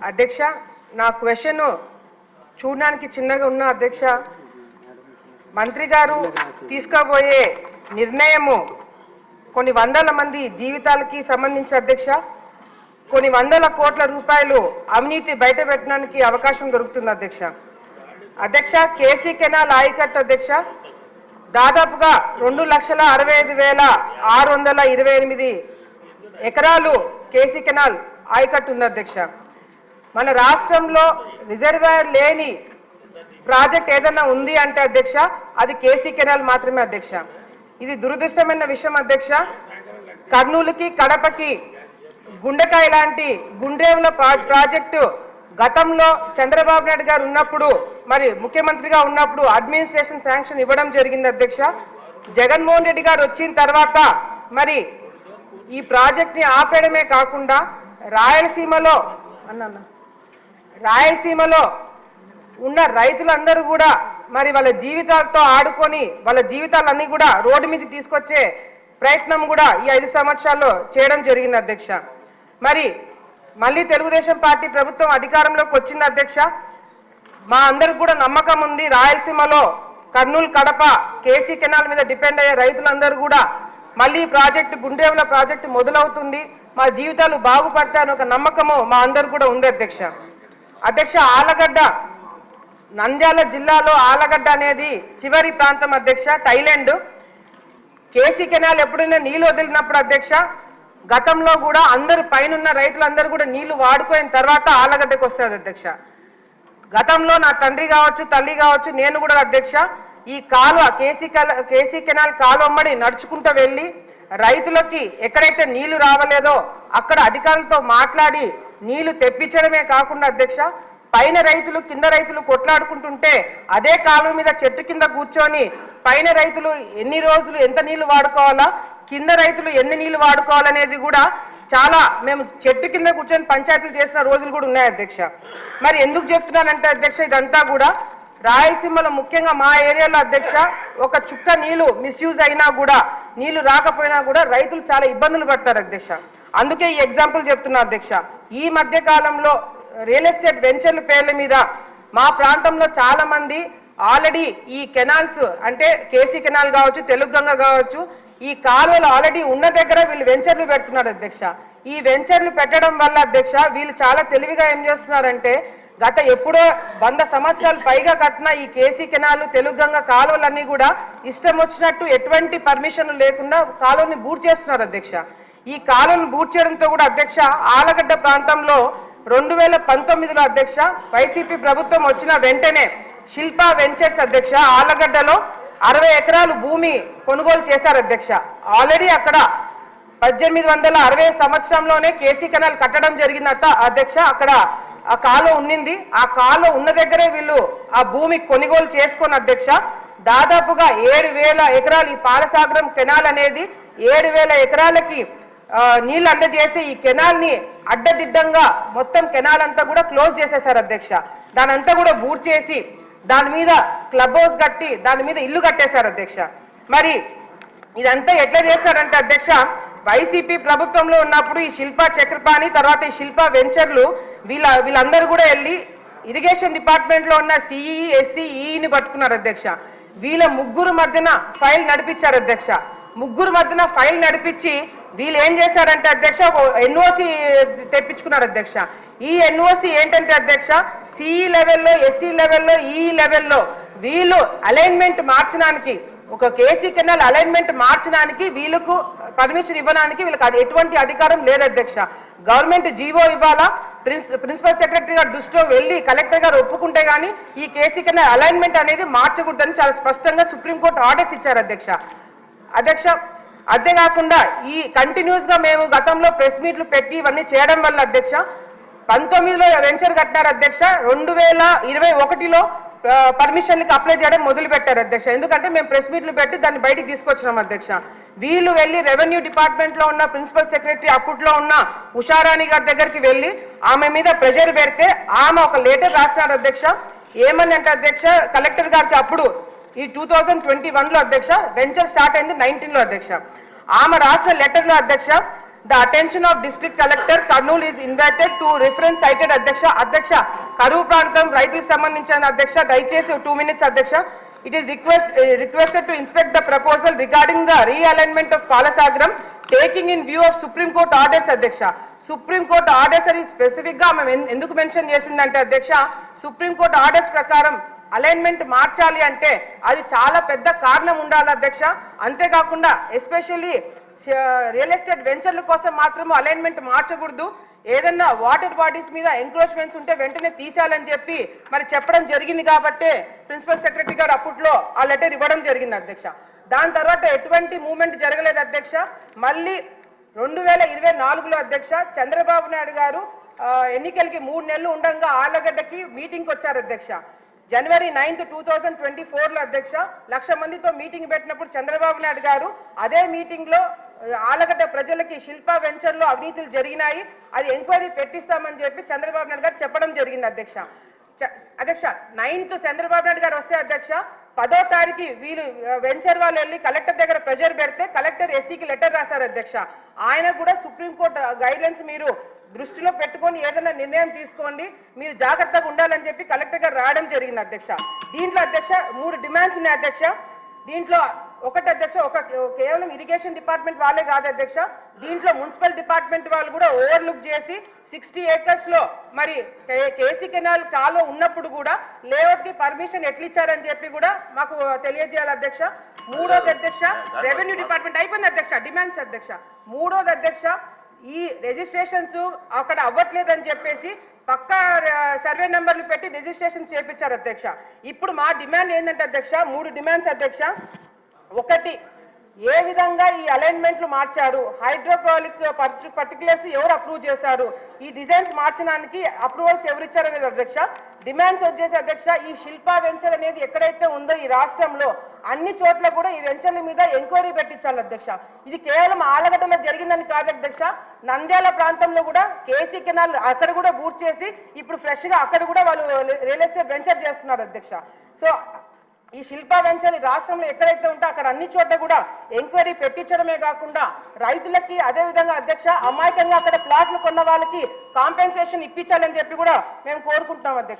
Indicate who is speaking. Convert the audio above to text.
Speaker 1: అధ్యక్ష, నా క్వశ్చన్ చూడడానికి చిన్నగా ఉన్న అధ్యక్ష, మంత్రి గారు తీసుకోబోయే నిర్ణయము కొన్ని వందల మంది జీవితాలకి సంబంధించి అధ్యక్ష, కొన్ని వందల కోట్ల రూపాయలు అవినీతి బయటపెట్టడానికి అవకాశం దొరుకుతుంది అధ్యక్ష. అధ్యక్ష, కేసీ కెనాల్ ఆయకట్టు అధ్యక్ష దాదాపుగా 2,65,628 ఎకరాలు కేసీ కెనాల్ ఆయకట్టు ఉంది అధ్యక్ష. మన రాష్ట్రంలో రిజర్వాయర్ లేని ప్రాజెక్ట్ ఏదైనా ఉంది అంటే అధ్యక్ష అది కేసీ కెనాల్ మాత్రమే అధ్యక్ష. ఇది దురదృష్టమైన విషయం అధ్యక్ష. కర్నూలుకి కడపకి గుండెకాయ లాంటి గుండ్రేవుల ప్రాజెక్టు గతంలో చంద్రబాబు నాయుడు గారు ఉన్నప్పుడు మరి ముఖ్యమంత్రిగా ఉన్నప్పుడు అడ్మినిస్ట్రేషన్ శాంక్షన్ ఇవ్వడం జరిగింది అధ్యక్ష. జగన్మోహన్ రెడ్డి గారు వచ్చిన తర్వాత మరి ఈ ప్రాజెక్ట్ని ఆపేయడమే కాకుండా రాయలసీమలో ఉన్న రైతులందరూ కూడా మరి వాళ్ళ జీవితాలతో ఆడుకొని వాళ్ళ జీవితాలన్నీ కూడా రోడ్డు మీద తీసుకొచ్చే ప్రయత్నం కూడా ఈ 5 సంవత్సరాల్లో చేయడం జరిగింది అధ్యక్ష. మరి మళ్ళీ తెలుగుదేశం పార్టీ ప్రభుత్వం అధికారంలోకి వచ్చింది అధ్యక్ష. మా అందరికి కూడా నమ్మకం ఉంది, రాయలసీమలో కర్నూలు కడప కేసీ కెనాల్ మీద డిపెండ్ అయ్యే రైతులందరూ కూడా మళ్ళీ ప్రాజెక్టు గుండ్రేవుల ప్రాజెక్టు మొదలవుతుంది, మా జీవితాలు బాగుపడతాయని ఒక నమ్మకము మా అందరు కూడా ఉంది అధ్యక్ష. అధ్యక్ష, ఆలగడ్డ నంద్యాల జిల్లాలో ఆలగడ్డ అనేది చివరి ప్రాంతం అధ్యక్ష, థైలాండ్. కేసీ కెనాల్ ఎప్పుడైనా నీళ్లు వదిలినప్పుడు అధ్యక్ష గతంలో కూడా అందరు పైనున్న రైతులందరూ కూడా నీళ్లు వాడుకోయిన తర్వాత ఆలగడ్డకు వస్తుంది అధ్యక్ష. గతంలో నా తండ్రి కావచ్చు తల్లి కావచ్చు నేను కూడా అధ్యక్ష ఈ కాలువ కేసీ కెనాల్ కాలువమ్మడి నడుచుకుంటూ వెళ్ళి రైతులకి ఎక్కడైతే నీళ్లు రావలేదో అక్కడ అధికారులతో మాట్లాడి నీళ్లు తెప్పించడమే కాకుండా అధ్యక్ష పైన రైతులు కింద రైతులు కొట్లాడుకుంటుంటే అదే కాలువ మీద చెట్టు కింద కూర్చొని పైన రైతులు ఎన్ని రోజులు ఎంత నీళ్లు వాడుకోవాలా, కింద రైతులు ఎన్ని నీళ్లు వాడుకోవాలనేది కూడా చాలా మేము చెట్టు కింద కూర్చొని పంచాయతీలు చేసిన రోజులు కూడా ఉన్నాయి అధ్యక్ష. మరి ఎందుకు చెప్తున్నానంటే అధ్యక్ష ఇదంతా కూడా రాయలసీమలో ముఖ్యంగా మా ఏరియాలో అధ్యక్ష ఒక చుక్క నీళ్లు మిస్యూజ్ అయినా కూడా నీళ్లు రాకపోయినా కూడా రైతులు చాలా ఇబ్బందులు పడతారు అధ్యక్ష. అందుకే ఈ ఎగ్జాంపుల్ చెప్తున్నా అధ్యక్ష. ఈ మధ్య కాలంలో రియల్ ఎస్టేట్ వెంచర్ల పేర్ల మీద మా ప్రాంతంలో చాలా మంది ఆల్రెడీ ఈ కెనాల్స్ అంటే కేసీ కెనాల్ కావచ్చు తెలుగుగంగ కావచ్చు ఈ కాలువలు ఆల్రెడీ ఉన్న దగ్గర వీళ్ళు వెంచర్లు పెడుతున్నారు అధ్యక్ష. ఈ వెంచర్లు పెట్టడం వల్ల అధ్యక్ష వీళ్ళు చాలా తెలివిగా ఏం చేస్తున్నారంటే గత ఎప్పుడో 100 సంవత్సరాలు పైగా కట్టిన ఈ కేసీ కెనాల్ తెలుగుగంగ కాలువలన్నీ కూడా ఇష్టం వచ్చినట్టు ఎటువంటి పర్మిషన్లు లేకుండా కాలువని బూట్ చేస్తున్నారు అధ్యక్ష. ఈ కాలువను బూట్ చేయడంతో కూడా అధ్యక్ష ఆలగడ్డ ప్రాంతంలో 2019లో అధ్యక్ష వైసీపీ ప్రభుత్వం వచ్చిన వెంటనే శిల్పా వెంచర్స్ అధ్యక్ష ఆలగడ్డలో 60 ఎకరాలు భూమి కొనుగోలు చేశారు అధ్యక్ష. ఆల్రెడీ అక్కడ 1860 సంవత్సరంలోనే కేసీ కెనాల్ కట్టడం జరిగింది అధ్యక్ష. అక్కడ ఆ కాలువ ఉన్నింది, ఆ కాలువ ఉన్న దగ్గరే వీళ్ళు ఆ భూమి కొనుగోలు చేసుకున్న అధ్యక్ష దాదాపుగా 7,000 ఎకరాలు ఈ పాలసాగరం కెనాల్ అనేది 7,000 ఎకరాలకి నీళ్ళు అందజేసి ఈ కెనాల్ ని అడ్డదిడ్డంగా మొత్తం కెనాల్ అంతా కూడా క్లోజ్ చేసేసారు అధ్యక్ష. దాని అంతా కూడా బూట్ చేసి దాని మీద క్లబ్ హౌస్ కట్టి దాని మీద ఇల్లు కట్టేశారు అధ్యక్ష. మరి ఇదంతా ఎట్లా చేశారంటే అధ్యక్ష వైసీపీ ప్రభుత్వంలో ఉన్నప్పుడు ఈ శిల్పా చక్రపాణి తర్వాత ఈ శిల్పా వెంచర్లు వీళ్ళందరూ కూడా వెళ్ళి ఇరిగేషన్ డిపార్ట్మెంట్ లో ఉన్న సిఈ ఎస్సీ ఈని పట్టుకున్నారు అధ్యక్ష. వీళ్ళ ముగ్గురు మధ్యన ఫైల్ నడిపించారు అధ్యక్ష. ముగ్గురు మధ్యన ఫైల్ నడిపించి వీళ్ళు ఏం చేశారంటే అధ్యక్ష ఎన్ఓసి తెప్పించుకున్నారు అధ్యక్ష. ఈ ఎన్ఓసి ఏంటంటే అధ్యక్ష సిఈ లెవెల్లో ఎస్సీ లెవెల్లో ఈ లెవెల్లో వీళ్ళు అలైన్మెంట్ మార్చడానికి ఒక కేసీ కెనాల్ అలైన్మెంట్ మార్చడానికి వీళ్ళకు పర్మిషన్ ఇవ్వడానికి వీళ్ళకి ఎటువంటి అధికారం లేదు అధ్యక్ష. గవర్నమెంట్ జీవో ఇవ్వాలా, ప్రిన్సిపల్ సెక్రటరీ గారు దృష్టిలో వెళ్ళి కలెక్టర్ గారు ఒప్పుకుంటే కానీ ఈ కేసీ కెనాల్ అలైన్మెంట్ అనేది మార్చకూడదని చాలా స్పష్టంగా సుప్రీంకోర్టు ఆర్డర్స్ ఇచ్చారు అధ్యక్ష. అంతేకాకుండా ఈ కంటిన్యూస్ గా మేము గతంలో ప్రెస్ మీట్లు పెట్టి ఇవన్నీ చేయడం వల్ల అధ్యక్ష 19లో వెంచర్ కట్టినారు అధ్యక్ష. 2021లో పర్మిషన్కి అప్లై చేయడం మొదలు పెట్టారు అధ్యక్ష. ఎందుకంటే మేము ప్రెస్ మీట్లు పెట్టి దాన్ని బయటికి తీసుకొచ్చినాం అధ్యక్ష. వీళ్ళు వెళ్ళి రెవెన్యూ డిపార్ట్మెంట్ లో ఉన్న ప్రిన్సిపల్ సెక్రటరీ అప్పట్లో ఉన్న ఉషారాణి గారి దగ్గరికి వెళ్ళి ఆమె మీద ప్రెషర్ పెడితే ఆమె ఒక లెటర్ రాసినారు అధ్యక్ష. ఏమని అంటే అధ్యక్ష కలెక్టర్ గారికి అప్పుడు ఈ 2021లో అధ్యక్ష వెంచర్ స్టార్ట్ అయింది 19లో అధ్యక్ష. ఆమె రాసిన లెటర్లో అధ్యక్ష The attention of District Collector Kurnool is invited to reference cited అధ్యక్ష కరువు ప్రాంతం రైతులకు సంబంధించిన అధ్యక్ష దయచేసి 2 minutes అధ్యక్ష. It is requested to inspect the proposal regarding the realignment of Palasagram taking in view of Supreme Court orders అధ్యక్ష. Supreme court orders అని స్పెసిఫిక్ గా మేము ఎందుకు మెన్షన్ చేసిందంటే అధ్యక్ష, సుప్రీం కోర్టు ఆర్డర్స్ ప్రకారం అలైన్మెంట్ మార్చాలి అంటే అది చాలా పెద్ద కారణం ఉండాలి అధ్యక్ష. అంతేకాకుండా ఎస్పెషల్లీ రియల్ ఎస్టేట్ వెంచర్ల కోసం మాత్రము అలైన్మెంట్ మార్చకూడదు. ఏదన్నా వాటర్ బాడీస్ మీద ఎంక్రోచ్మెంట్స్ ఉంటే వెంటనే తీసేయాలని చెప్పి మరి చెప్పడం జరిగింది కాబట్టి ప్రిన్సిపల్ సెక్రటరీ గారు అప్పట్లో ఆ లెటర్ ఇవ్వడం జరిగింది అధ్యక్ష. దాని తర్వాత ఎటువంటి మూవ్మెంట్ జరగలేదు అధ్యక్ష. మళ్ళీ 2024లో అధ్యక్ష చంద్రబాబు నాయుడు గారు ఎన్నికలకి 3 నెలలు ఉండగా ఆళ్లగడ్డకి మీటింగ్కి వచ్చారు అధ్యక్ష. January 9th, 2024లో అధ్యక్ష 1,00,000 మందితో మీటింగ్ పెట్టినప్పుడు చంద్రబాబు నాయుడు గారు అదే మీటింగ్ లో ఆళ్లగడ్డ ప్రజలకి శిల్పా వెంచర్లో అవినీతులు జరిగినాయి, అది ఎంక్వైరీ పెట్టిస్తామని చెప్పి చంద్రబాబు నాయుడు గారు చెప్పడం జరిగింది అధ్యక్ష. 9th చంద్రబాబు నాయుడు గారు వస్తే అధ్యక్ష 10వ తారీఖు వీళ్ళు వెంచర్ వాళ్ళు వెళ్ళి కలెక్టర్ దగ్గర ప్రెజర్ పెడితే కలెక్టర్ ఎస్సీకి లెటర్ రాశారు అధ్యక్ష. ఆయన కూడా సుప్రీంకోర్టు గైడ్లైన్స్ మీరు దృష్టిలో పెట్టుకొని ఏదైనా నిర్ణయం తీసుకోండి, మీరు జాగ్రత్తగా ఉండాలని చెప్పి కలెక్టర్ గారు రావడం జరిగింది అధ్యక్ష. దీంట్లో అధ్యక్ష 3 డిమాండ్స్ ఉన్నాయి అధ్యక్ష. దీంట్లో ఒకటి అధ్యక్ష, కేవలం ఇరిగేషన్ డిపార్ట్మెంట్ వాళ్ళే కాదు అధ్యక్ష, దీంట్లో మున్సిపల్ డిపార్ట్మెంట్ వాళ్ళు కూడా ఓవర్లుక్ చేసి 60 acres లో మరి కేసీ కెనాల్ కాలువ ఉన్నప్పుడు కూడా లేఅవుట్ కి పర్మిషన్ ఎట్లా ఇచ్చారని చెప్పి కూడా మాకు తెలియజేయాలి అధ్యక్ష. మూడోది అధ్యక్ష రెవెన్యూ డిపార్ట్మెంట్ అయిపోయింది అధ్యక్ష డిమాండ్స్ అధ్యక్ష. మూడోది అధ్యక్ష ఈ రిజిస్ట్రేషన్స్ అక్కడ అవ్వట్లేదని చెప్పేసి పక్కా సర్వే నెంబర్లు పెట్టి రిజిస్ట్రేషన్ చేపించారు అధ్యక్ష. ఇప్పుడు మా డిమాండ్ ఏంటంటే అధ్యక్ష 3 డిమాండ్స్ అధ్యక్ష. ఒకటి, ఏ విధంగా ఈ అలైన్మెంట్లు మార్చారు, హైడ్రోపాలిక్స్ పర్టికులర్స్ ఎవరు అప్రూవ్ చేశారు, ఈ డిజైన్స్ మార్చడానికి అప్రూవల్స్ ఎవరు ఇచ్చారనేది అధ్యక్ష. డిమాండ్స్ వచ్చేసి అధ్యక్ష ఈ శిల్పా వెంచర్ అనేది ఎక్కడైతే ఉందో ఈ రాష్ట్రంలో అన్ని చోట్ల కూడా ఈ వెంచర్ల మీద ఎంక్వైరీ పెట్టించాలి అధ్యక్ష. ఇది కేవలం ఆలగడ్డలో జరిగిందని కాదు అధ్యక్ష, నంద్యాల ప్రాంతంలో కూడా కేసీ కెనాల్ అక్కడ కూడా బూట్ చేసి ఇప్పుడు ఫ్రెష్ గా అక్కడ కూడా వాళ్ళు రియల్ ఎస్టేట్ వెంచర్ చేస్తున్నారు అధ్యక్ష. సో ఈ శిల్పా వెంచర్ రాష్ట్రంలో ఎక్కడైతే ఉంటే అక్కడ అన్ని చోట్ల కూడా ఎంక్వైరీ పెట్టించడమే కాకుండా రైతులకి అదే విధంగా అధ్యక్ష అమాయకంగా అక్కడ ప్లాట్లు కొన్న వాళ్ళకి కాంపెన్సేషన్ ఇప్పించాలని చెప్పి కూడా మేము కోరుకుంటున్నాం అధ్యక్ష.